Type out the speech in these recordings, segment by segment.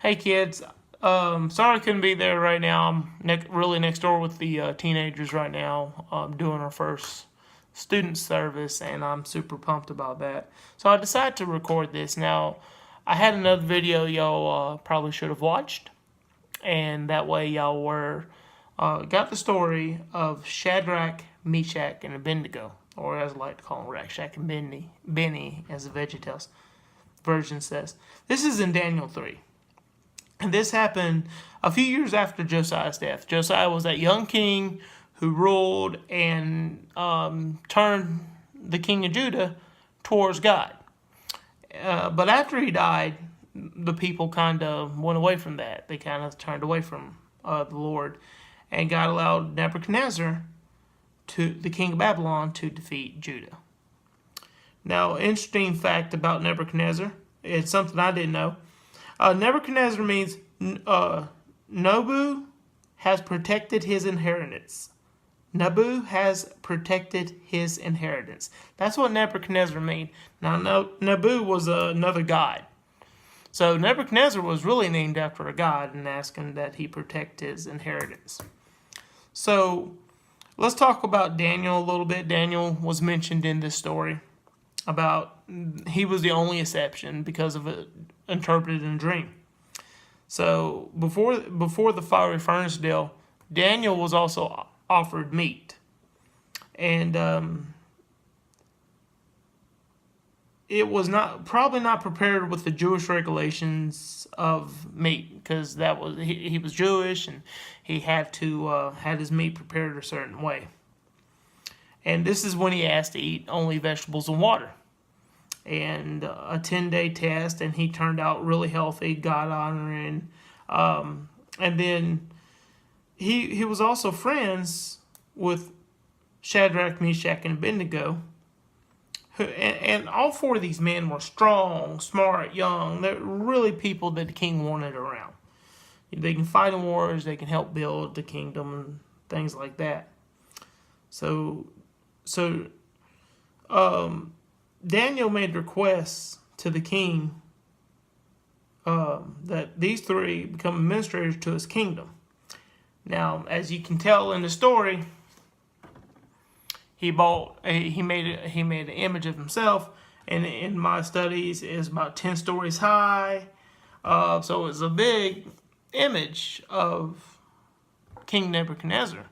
Hey kids, sorry I couldn't be there right now. I'm really next door with the teenagers right now, doing our first student service, and I'm super pumped about that. So I decided to record this. Now, I had another video y'all probably should have watched, and that way y'all got the story of Shadrach, Meshach, and Abednego, or as I like to call them, Rakshak and Benny, as the VeggieTales version says. This is in Daniel 3. And this happened a few years after Josiah's death. Josiah was that young king who ruled and turned the king of Judah towards God. But after he died, the people kind of went away from that. They kind of turned away from the Lord. And God allowed Nebuchadnezzar, the king of Babylon, to defeat Judah. Now, interesting fact about Nebuchadnezzar. It's something I didn't know. Nebuchadnezzar means Nobu has protected his inheritance. Nabu has protected his inheritance. That's what Nebuchadnezzar means. Now, Nabu was another god. So Nebuchadnezzar was really named after a god and asking that he protect his inheritance. So let's talk about Daniel a little bit. Daniel was mentioned in this story. He was the only exception because of it interpreted in a dream. So before the fiery furnace deal, Daniel was also offered meat, and it was probably not prepared with the Jewish regulations of meat, because he was Jewish and he had to had his meat prepared a certain way. And this is when he asked to eat only vegetables and water. And a 10-day test, and he turned out really healthy, God-honoring. And then he was also friends with Shadrach, Meshach, and Abednego. And all four of these men were strong, smart, young. They're really people that the king wanted around. They can fight in wars, they can help build the kingdom, and things like that. So Daniel made requests to the king that these three become administrators to his kingdom. Now, as you can tell in the story, he made an image of himself, and in my studies is about 10 stories high. So it's a big image of King Nebuchadnezzar.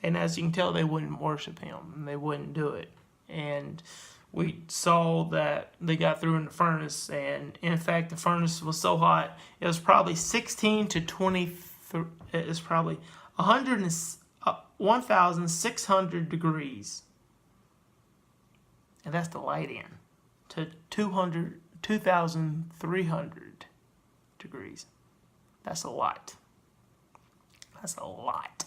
And as you can tell, they wouldn't worship him, and they wouldn't do it. And we saw that they got through in the furnace, and in fact, the furnace was so hot, it was probably 16 to 23, it's probably 1,600 degrees. And that's the light in, to 2,300 degrees. That's a lot. That's a lot.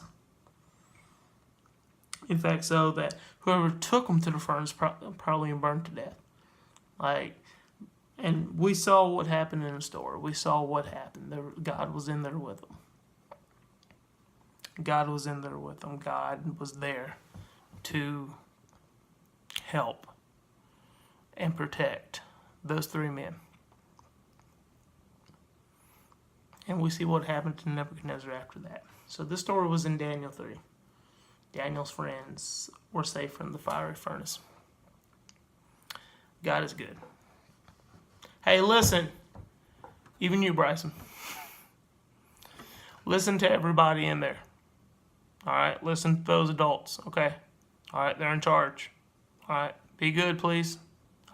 In fact, so that whoever took them to the furnace probably burned to death. And we saw what happened in the story. We saw what happened. God was in there with them. God was in there with them. God was there to help and protect those three men. And we see what happened to Nebuchadnezzar after that. So this story was in Daniel 3. Daniel's friends were safe from the fiery furnace. God is good. Hey, listen. Even you, Bryson. Listen to everybody in there. All right? Listen to those adults, okay? All right? They're in charge. All right? Be good, please.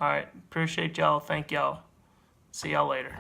All right? Appreciate y'all. Thank y'all. See y'all later.